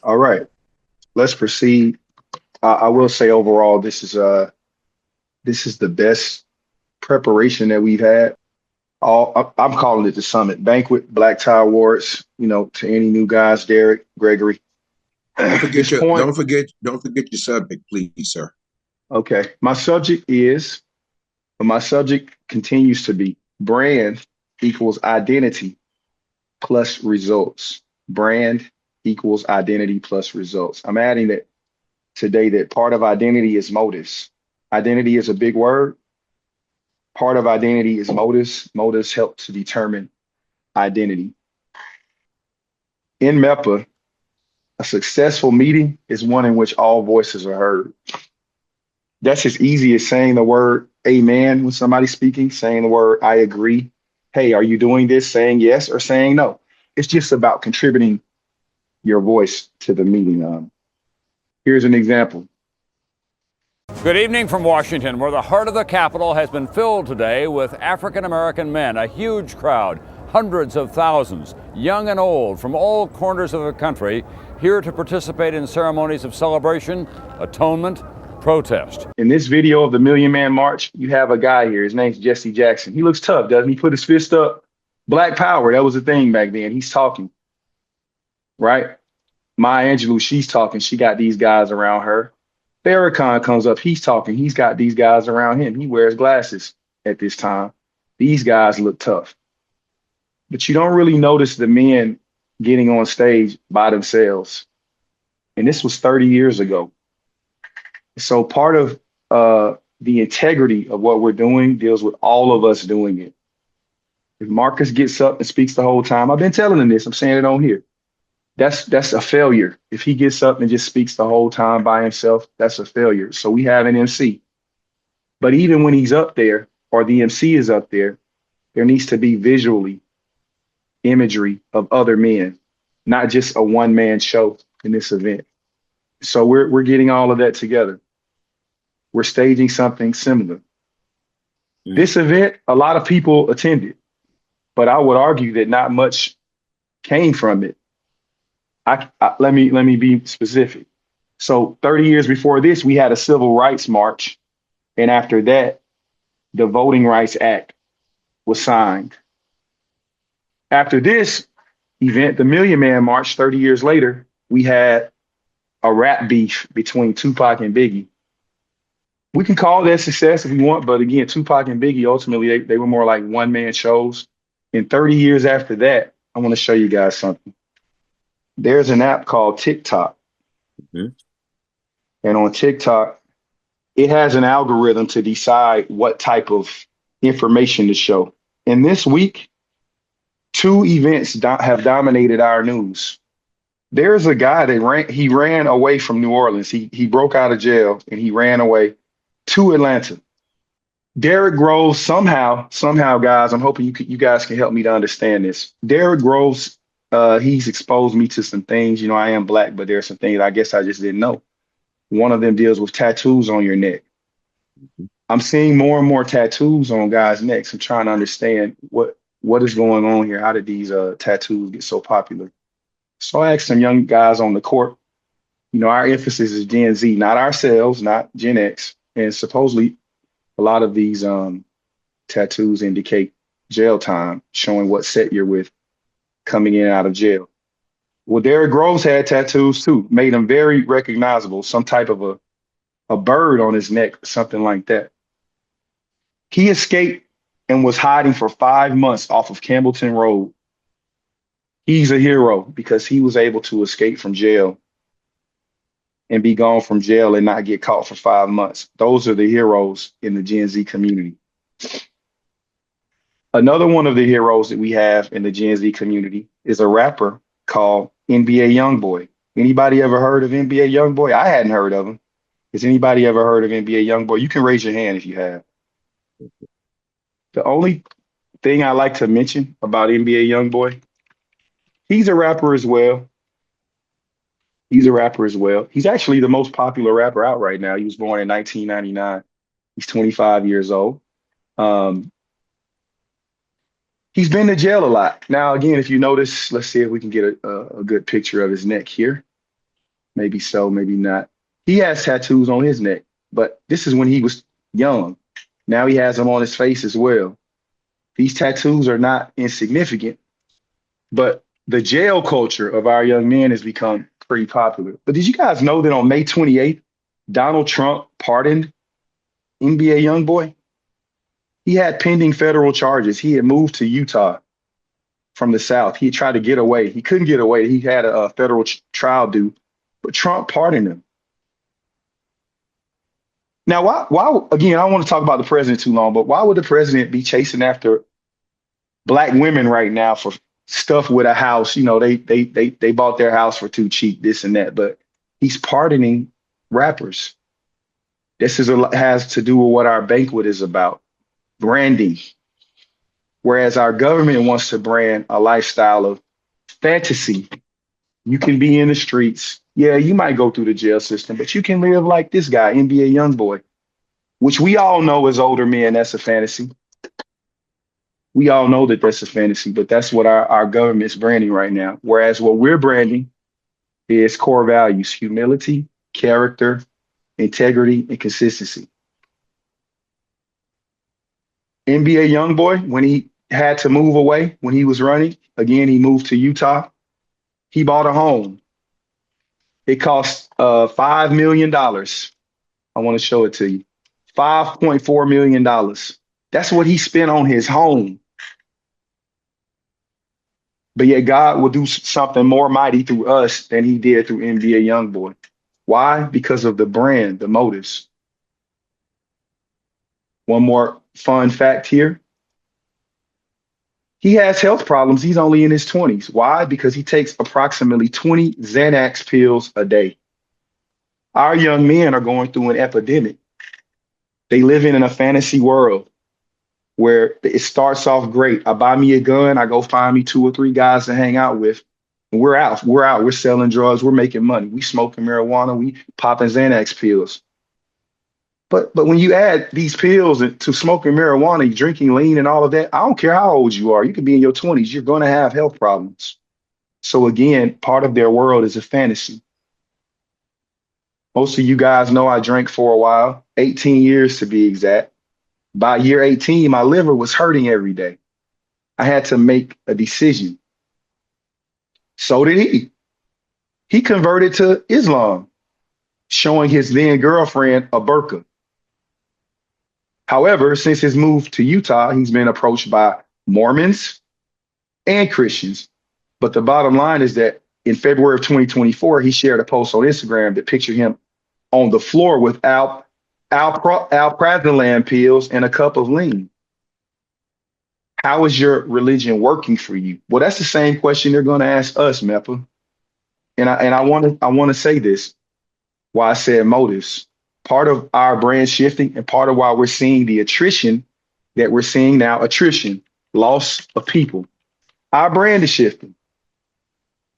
All right, let's proceed. I will say overall, this is the best preparation that we've had. I'm calling it the Summit Banquet, Black Tie Awards. To any new guys, Derek, Gregory. At this point, don't forget your subject, please, sir. okay, my subject continues to be brand equals identity plus results. Brand equals identity plus results. I'm adding that today that part of identity is motives. Identity is a big word. Part of identity is motives. Motives help to determine identity. In MEPA, a successful meeting is one in which all voices are heard. That's as easy as saying the word amen when somebody's speaking, saying the word I agree. Hey, are you doing this? Saying yes or saying no. It's just about contributing your voice to the meeting. Here's an example. Good evening from Washington, where the heart of the Capitol has been filled today with African American men, a huge crowd, hundreds of thousands, young and old, from all corners of the country, here to participate in ceremonies of celebration, atonement, protest. In this video of the Million Man March, you have a guy here. His name's Jesse Jackson. He looks tough, doesn't he? Put his fist up. Black power, that was a thing back then. He's talking, right? Maya Angelou, she's talking. She got these guys around her. Farrakhan comes up. He's talking. He's got these guys around him. He wears glasses at this time. These guys look tough. But you don't really notice the men getting on stage by themselves. And this was 30 years ago. So part of the integrity of what we're doing deals with all of us doing it. If Marcus gets up and speaks the whole time, I've been telling him this, I'm saying it on here. That's a failure. If he gets up and just speaks the whole time by himself, that's a failure. So we have an MC. But even when he's up there or the MC is up there, there needs to be visually imagery of other men, not just a one-man show in this event. So we're getting all of that together. We're staging something similar. This event, a lot of people attended, but I would argue that not much came from it. Let me be specific. So 30 years before this, we had a civil rights march, and after that, the Voting Rights Act was signed. After this event, the Million Man March, 30 years later, we had a rap beef between Tupac and Biggie. We can call that success if we want, but again, Tupac and Biggie, ultimately, they were more like one-man shows. And 30 years after that, I want to show you guys something. There's an app called TikTok. Mhm. And on TikTok, it has an algorithm to decide what type of information to show. And this week, two events have dominated our news. There's a guy that ran away from New Orleans. He broke out of jail and he ran away to Atlanta. Derrick Groves, somehow, guys, I'm hoping you guys can help me to understand this. Derrick Groves, he's exposed me to some things. I am Black, but there's some things I guess I just didn't know. One of them deals with tattoos on your neck. I'm seeing more and more tattoos on guys' necks. I'm trying to understand what is going on here. How did these tattoos get so popular? So I asked some young guys on the court. Our emphasis is Gen Z, not ourselves, not Gen X. And supposedly a lot of these tattoos indicate jail time, showing what set you're with coming in and out of jail. Well, Derrick Groves had tattoos too, made him very recognizable, some type of a bird on his neck, something like that. He escaped and was hiding for 5 months off of Campbellton Road. He's a hero because he was able to escape from jail and be gone from jail and not get caught for 5 months. Those are the heroes in the Gen Z community. Another one of the heroes that we have in the Gen Z community is a rapper called NBA Youngboy. Anybody ever heard of NBA Youngboy? I hadn't heard of him. Has anybody ever heard of NBA Youngboy? You can raise your hand if you have. The only thing I like to mention about NBA Youngboy, he's a rapper as well. He's actually the most popular rapper out right now. He was born in 1999. He's 25 years old. He's been to jail a lot. Now, again, if you notice, let's see if we can get a good picture of his neck here. Maybe so, maybe not. He has tattoos on his neck, but this is when he was young. Now he has them on his face as well. These tattoos are not insignificant, but the jail culture of our young men has become pretty popular. But did you guys know that on May 28th, Donald Trump pardoned NBA YoungBoy? He had pending federal charges. He had moved to Utah from the South. He tried to get away. He couldn't get away. He had a federal trial due, but Trump pardoned him. Now, why, again, I don't want to talk about the president too long, but why would the president be chasing after black women right now for stuff with a house? You know, they bought their house for too cheap, this and that, but he's pardoning rappers. Has to do with what our banquet is about, branding. Whereas our government wants to brand a lifestyle of fantasy. You can be in the streets. Yeah, you might go through the jail system, but you can live like this guy, NBA YoungBoy, which we all know as older men, that's a fantasy. We all know that that's a fantasy, but that's what our government's branding right now. Whereas what we're branding is core values: humility, character, integrity, and consistency. NBA YoungBoy, when he had to move away, when he was running, again, he moved to Utah. He bought a home. It cost $5 million. I want to show it to you. $5.4 million. That's what he spent on his home. But yet God will do something more mighty through us than he did through NBA YoungBoy. Why? Because of the brand, the motives. One more fun fact here. He has health problems. He's only in his 20s. Why? Because he takes approximately 20 Xanax pills a day. Our young men are going through an epidemic. They live in a fantasy world where it starts off great. I buy me a gun. I go find me 2 or 3 guys to hang out with. And we're out. We're selling drugs. We're making money. We smoking marijuana. We popping Xanax pills. But when you add these pills to smoking marijuana, drinking lean and all of that, I don't care how old you are. You could be in your 20s. You're going to have health problems. So again, part of their world is a fantasy. Most of you guys know I drank for a while, 18 years to be exact. By year 18, my liver was hurting every day. I had to make a decision. So did he. He converted to Islam, showing his then girlfriend a burqa. However, since his move to Utah, he's been approached by Mormons and Christians. But the bottom line is that in February of 2024, he shared a post on Instagram that pictured him on the floor with alprazolam pills and a cup of lean. How is your religion working for you? Well, that's the same question they're going to ask us, MEPA. And I want to say this, why I said motives. Part of our brand shifting and part of why we're seeing the attrition that we're seeing now, loss of people. Our brand is shifting.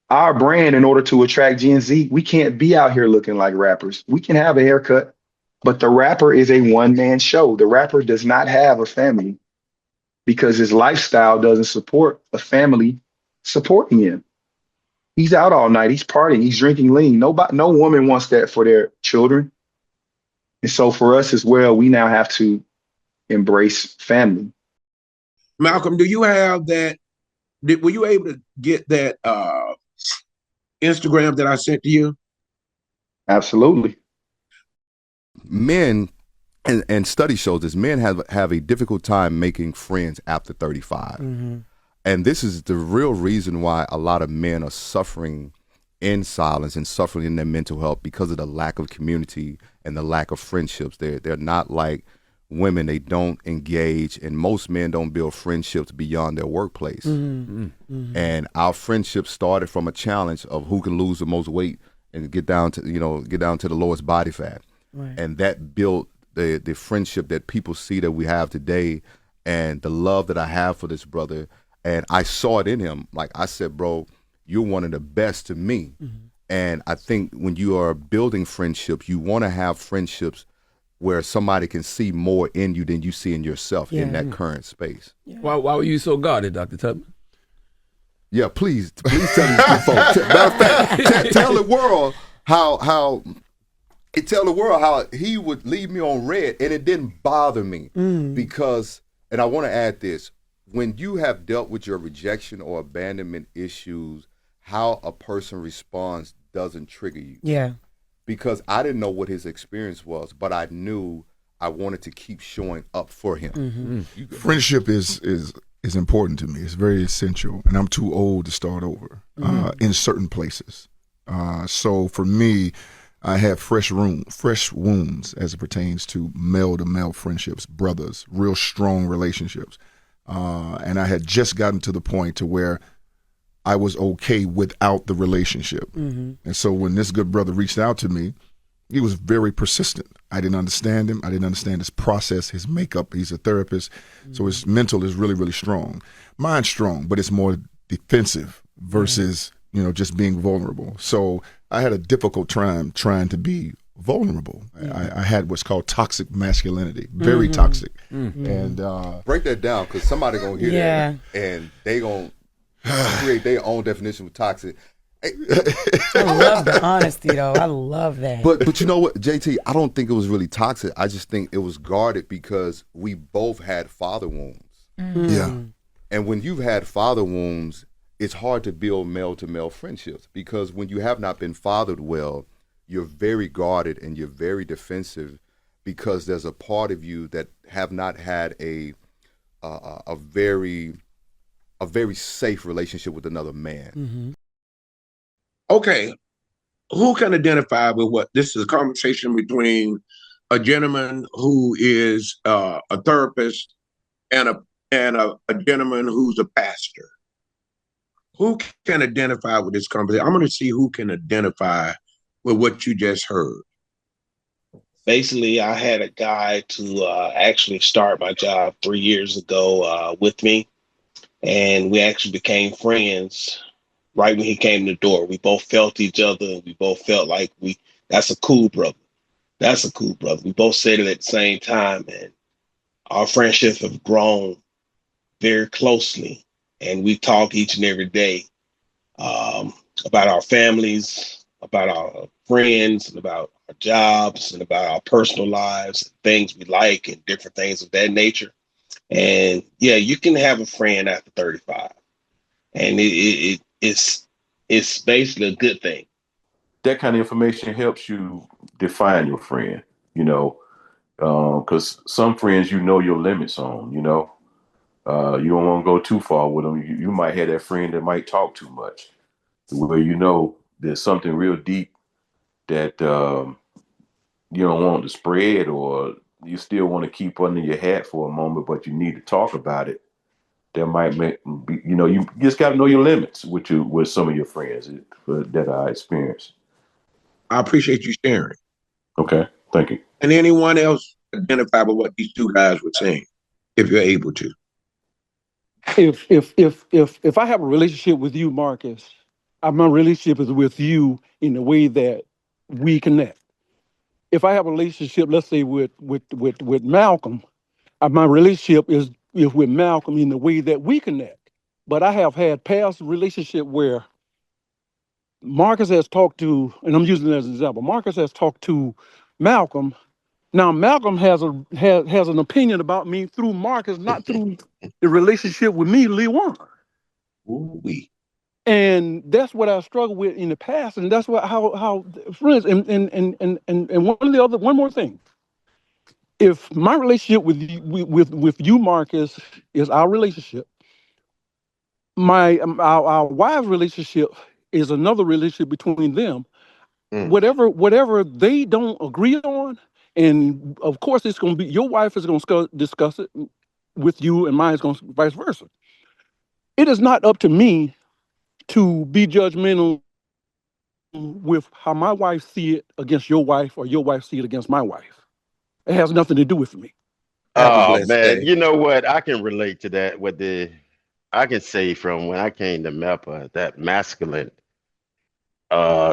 Our brand, in order to attract Gen Z, we can't be out here looking like rappers. We can have a haircut, but the rapper is a one-man show. The rapper does not have a family because his lifestyle doesn't support a family supporting him. He's out all night. He's partying. He's drinking lean. No woman wants that for their children. And so for us as well, we now have to embrace family. Malcolm, do you have that? Were you able to get that Instagram that I sent to you? Absolutely. Men, and study shows this, men have a difficult time making friends after 35. Mm-hmm. And this is the real reason why a lot of men are suffering in silence and suffering in their mental health because of the lack of community and the lack of friendships. They're not like women. They don't engage, and most men don't build friendships beyond their workplace. Mm-hmm. Mm-hmm. And our friendship started from a challenge of who can lose the most weight and get down to the lowest body fat. Right. And that built the friendship that people see that we have today, and the love that I have for this brother. And I saw it in him. Like I said, bro, you're one of the best to me. Mm-hmm. And I think when you are building friendships, you want to have friendships where somebody can see more in you than you see in yourself in that current space. Yeah. Why were you so guarded, Dr. Tubman? Yeah, please tell these folks. Matter of fact, tell the world how he tell the world how he would leave me on red, and it didn't bother me because, and I want to add this, when you have dealt with your rejection or abandonment issues, how a person responds doesn't trigger you. Yeah. Because I didn't know what his experience was, but I knew I wanted to keep showing up for him. Friendship is important to me. It's very essential, and I'm too old to start over in certain places. So for me, I have fresh wounds as it pertains to male friendships, brothers, real strong relationships. And I had just gotten to the point to where I was okay without the relationship. And so when this good brother reached out to me, he was very persistent. I didn't understand him. I didn't understand his process, his makeup. He's a therapist. So his mental is really, really strong. Mine's strong, but it's more defensive versus, just being vulnerable. So I had a difficult time trying to be vulnerable. I had what's called toxic masculinity, very toxic. And Break that down, because somebody gonna hear that and they gonna create their own definition of toxic. I love the honesty, though. I love that. But you know what, JT, I don't think it was really toxic. I just think it was guarded because we both had father wounds. Yeah. And when you've had father wounds, it's hard to build male-to-male friendships, because when you have not been fathered well, you're very guarded and you're very defensive, because there's a part of you that have not had a very safe relationship with another man. Okay, who can identify with what? This is a conversation between a gentleman who is a therapist and a gentleman who's a pastor. Who can identify with this conversation? I'm going to see who can identify with what you just heard. Basically, I had a guy to actually start my job 3 years ago with me, and we actually became friends right when he came in the door. We both felt each other, and we both felt like that's a cool brother. That's a cool brother. We both said it at the same time, and our friendship have grown very closely, and we talk each and every day about our families, about our friends, and about our jobs, and about our personal lives, things we like, and different things of that nature. And yeah, you can have a friend after 35, and it's basically a good thing. That kind of information helps you define your friend, because some friends your limits on, you don't want to go too far with them. You might have that friend that might talk too much, where there's something real deep that you don't want to spread, or you still want to keep under your hat for a moment, but you need to talk about it. That might you just got to know your limits with some of your friends that I experienced. I appreciate you sharing. Okay, thank you. And anyone else identify with what these two guys were saying, if you're able to? If I have a relationship with you, Marcus, my relationship is with you in the way that we connect. If I have a relationship, let's say with Malcolm, my relationship is with Malcolm in the way that we connect. But I have had past relationship where Marcus has talked to, and I'm using it as an example, Marcus has talked to Malcolm. Now Malcolm has an opinion about me through Marcus, not through the relationship with me, Lewan. Ooh-wee. And that's what I struggled with in the past, and that's how friends and one more thing. If my relationship with you, Marcus, is our relationship, our wives' relationship is another relationship between them. Whatever they don't agree on, and of course it's going to be your wife is going to discuss it with you, and mine is going to vice versa. It is not up to me to be judgmental with how my wife see it against your wife, or your wife see it against my wife. It has nothing to do with me. Oh man, you know what? I can relate to that. I can say from when I came to MEPA, that masculine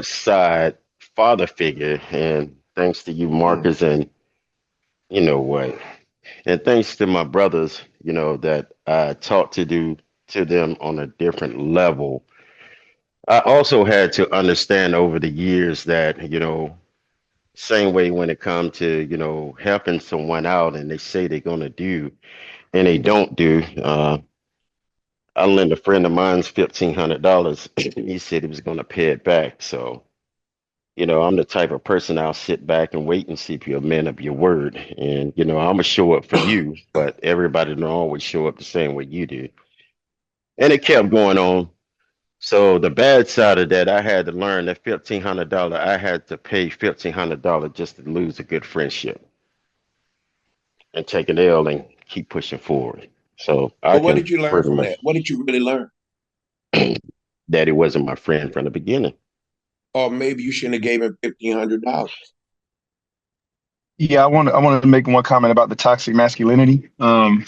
side father figure, and thanks to you, Marcus, and you know what, and thanks to my brothers, that I taught to do to them on a different level. I also had to understand over the years that, same way when it comes to, helping someone out and they say they're going to do and they don't do. I lent a friend of mine's $1,500. He said he was going to pay it back. So, I'm the type of person I'll sit back and wait and see if you're a man of your word. And, I'm going to show up for you, but everybody don't always show up the same way you do. And it kept going on. So the bad side of that, I had to learn that $1,500, I had to pay $1,500 just to lose a good friendship and take an L and keep pushing forward. So I But what can did you learn pretty from much that? What did you really learn? that he wasn't my friend from the beginning. Or maybe you shouldn't have gave him $1,500. Yeah, I want to make one comment about the toxic masculinity. For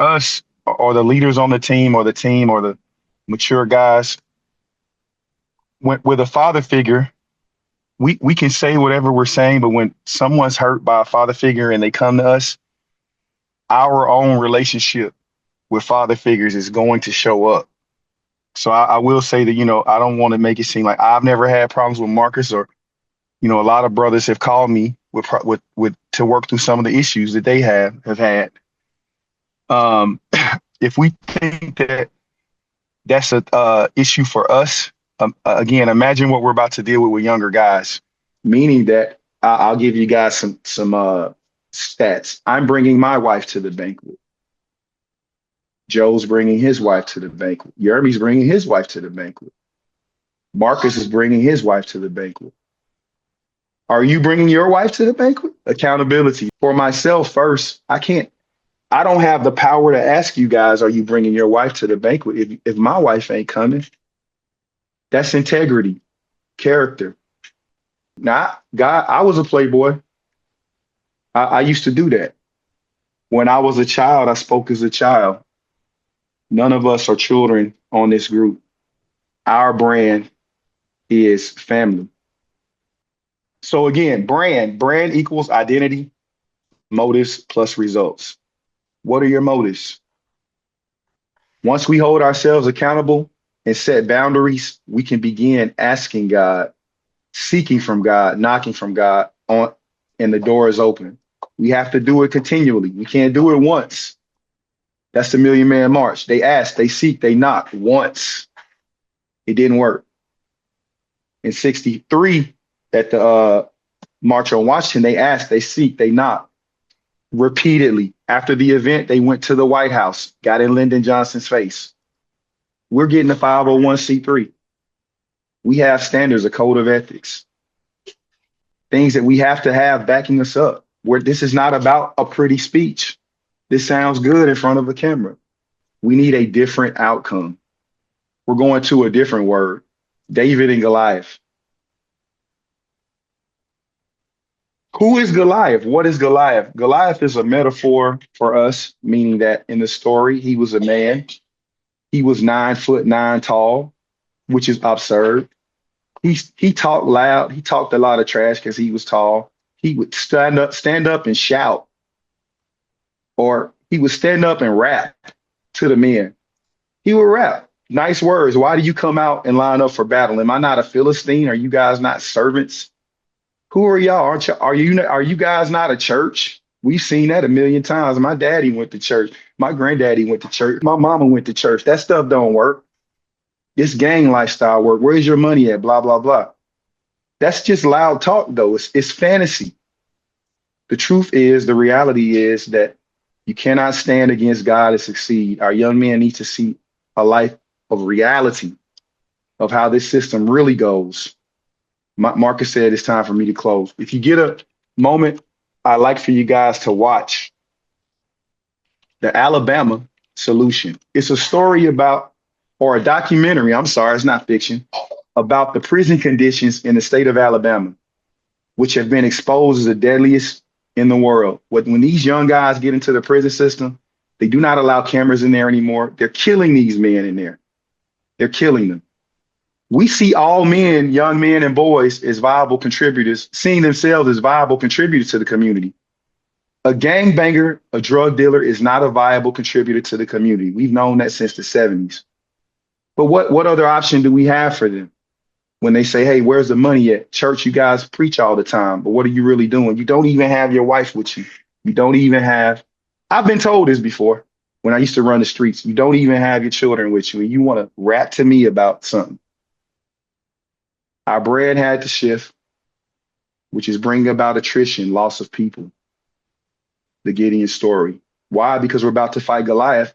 us, or the leaders on the team, or the mature guys, with a father figure, we can say whatever we're saying, but when someone's hurt by a father figure and they come to us, our own relationship with father figures is going to show up. So I will say that, I don't want to make it seem like I've never had problems with Marcus, or, a lot of brothers have called me with to work through some of the issues that they have had. If we think that that's a issue for us, again, imagine what we're about to deal with younger guys, meaning that I'll give you guys some stats. I'm bringing my wife to the banquet. Joe's bringing his wife to the banquet. Jeremy's bringing his wife to the banquet. Marcus is bringing his wife to the banquet. Are you bringing your wife to the banquet? Accountability. For myself first, I don't have the power to ask you guys, are you bringing your wife to the banquet if my wife ain't coming? That's integrity, character. Now, God, I was a playboy. I used to do that. When I was a child, I spoke as a child. None of us are children on this group. Our brand is family. So again, brand equals identity, motives plus results. What are your motives? Once we hold ourselves accountable and set boundaries, we can begin asking God, seeking from God, knocking from God and the door is open. We have to do it continually. We can't do it once. That's the Million Man March. They ask, they seek, they knock once. It didn't work. In 63, at the March on Washington, they asked, they seek, they knock repeatedly. After the event, they went to the White House, got in Lyndon Johnson's face. We're getting a 501c3. We have standards, a code of ethics, things that we have to have backing us up. Where this is not about a pretty speech. This sounds good in front of a camera. We need a different outcome. We're going to a different word. David and Goliath. Who is Goliath? What is Goliath? Goliath is a metaphor for us, meaning that in the story, he was a man. He was 9'9" tall, which is absurd. He talked loud. He talked a lot of trash because he was tall. He would stand up and shout, or he would stand up and rap to the men. He would rap nice words. Why do you come out and line up for battle? Am I not a Philistine? Are you guys not servants? Who are y'all? Are you guys not a church? We've seen that a million times. My daddy went to church. My granddaddy went to church. My mama went to church. That stuff don't work. This gang lifestyle work. Where's your money at? Blah, blah, blah. That's just loud talk, though. It's fantasy. The truth is, the reality is that you cannot stand against God and succeed. Our young men need to see a life of reality of how this system really goes. Marcus said it's time for me to close. If you get a moment, I'd like for you guys to watch the Alabama Solution. It's a story about, or a documentary, I'm sorry, it's not fiction, about the prison conditions in the state of Alabama, which have been exposed as the deadliest in the world. When these young guys get into the prison system, they do not allow cameras in there anymore. They're killing these men in there. They're killing them. We see all men, young men and boys, as viable contributors, seeing themselves as viable contributors to the community. A gangbanger, a drug dealer is not a viable contributor to the community. We've known that since the 70s. But what other option do we have for them when they say, hey, where's the money at? Church, you guys preach all the time, but what are you really doing? You don't even have your wife with you. You don't even have, I've been told this before when I used to run the streets, you don't even have your children with you and you want to rap to me about something. Our bread had to shift, which is bringing about attrition, loss of people, the Gideon story. Why? Because we're about to fight Goliath.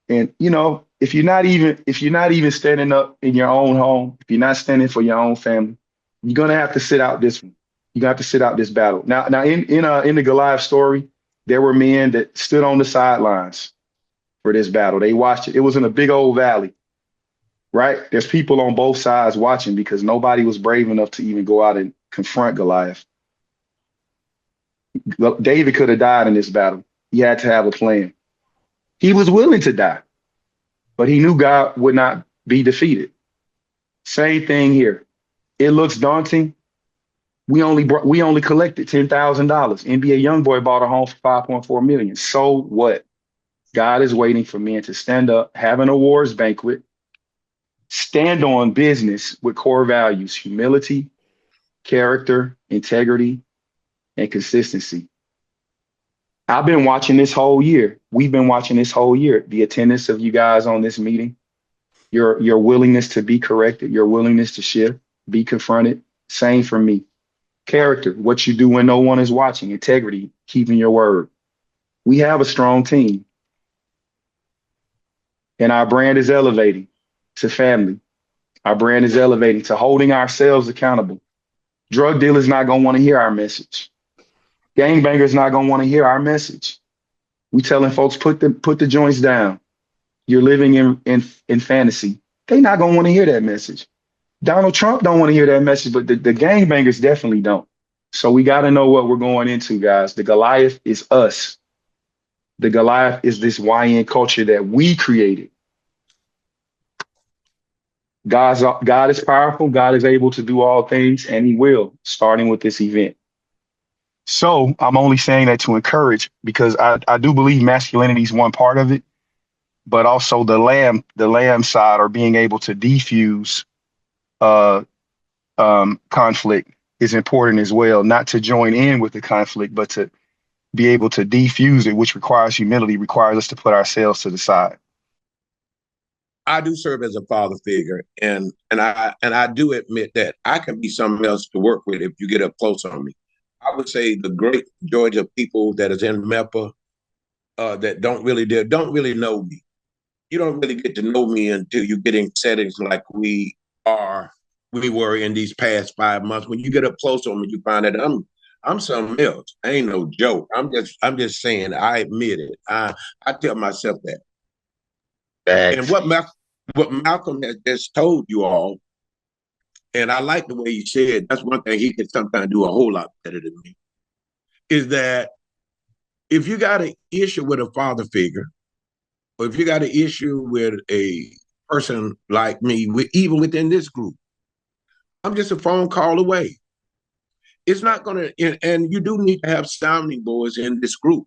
And you know, if you're not even standing up in your own home, if you're not standing for your own family, you're gonna have to sit out this one. You're gonna have to sit out this battle. Now in the Goliath story, there were men that stood on the sidelines for this battle. They watched it. It was in a big old valley, right? There's people on both sides watching because nobody was brave enough to even go out and confront Goliath. David could have died in this battle. He had to have a plan. He was willing to die, but he knew God would not be defeated. Same thing here. It looks daunting. We only collected $10,000. NBA YoungBoy bought a home for $5.4 million. So what? God is waiting for men to stand up, have an awards banquet, stand on business with core values: humility, character, integrity, and consistency. I've been watching this whole year. We've been watching this whole year. The attendance of you guys on this meeting, your willingness to be corrected, your willingness to shift, be confronted. Same for me. Character, what you do when no one is watching. Integrity, keeping your word. We have a strong team. And our brand is elevating to family. Our brand is elevating to holding ourselves accountable. Drug dealers not going to want to hear our message. Gangbangers not going to want to hear our message. We telling folks, put the joints down. You're living in fantasy. They not going to want to hear that message. Donald Trump don't want to hear that message, but the gangbangers definitely don't. So we got to know what we're going into, guys. The Goliath is us. The Goliath is this YN culture that we created. God is powerful. God is able to do all things, and he will, starting with this event. So I'm only saying that to encourage, because I do believe masculinity is one part of it, but also the lamb side, or being able to defuse conflict, is important as well. Not to join in with the conflict, but to be able to defuse it, which requires humility, requires us to put ourselves to the side. I do serve as a father figure, and I do admit that I can be something else to work with if you get up close on me. I would say the great majority of people that is in MEPA that don't really know me. You don't really get to know me until you get in settings like we were in these past 5 months. When you get up close on me, you find that I'm something else. I ain't no joke. I'm just saying. I admit it. I tell myself that. And what Malcolm has just told you all, and I like the way he said, that's one thing he can sometimes do a whole lot better than me, is that if you got an issue with a father figure, or if you got an issue with a person like me, even within this group, I'm just a phone call away. It's not going to, and you do need to have sounding boards in this group,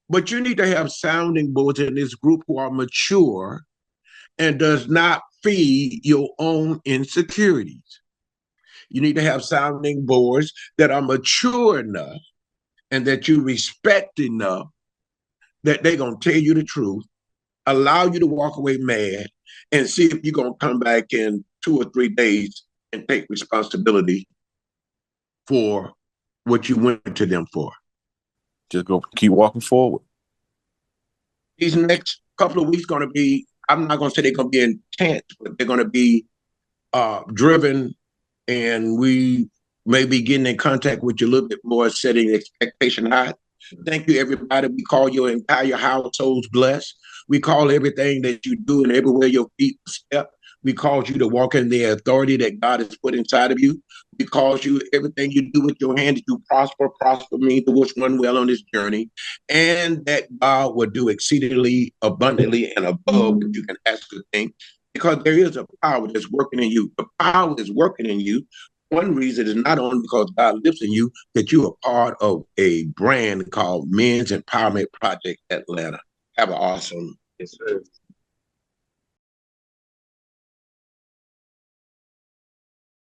but you need to have sounding boards in this group who are mature and does not feed your own insecurities. You need to have sounding boards that are mature enough and that you respect enough that they're going to tell you the truth, allow you to walk away mad, and see if you're going to come back in 2 or 3 days and take responsibility for what you went to them for. Just go keep walking forward. These next couple of weeks going to be, I'm not going to say they're going to be intense, but they're going to be driven, and we may be getting in contact with you a little bit more, setting expectation high. Thank you, everybody. We call your entire households blessed. We call everything that you do and everywhere your feet step. We cause you to walk in the authority that God has put inside of you. We cause you, everything you do with your hand, that you prosper. Prosper means to wish one well on this journey. And that God will do exceedingly abundantly and above what you can ask or think. Because there is a power that's working in you. The power is working in you. One reason is not only because God lives in you, that you are part of a brand called Men's Empowerment Project Atlanta. Have an awesome. Yes, sir.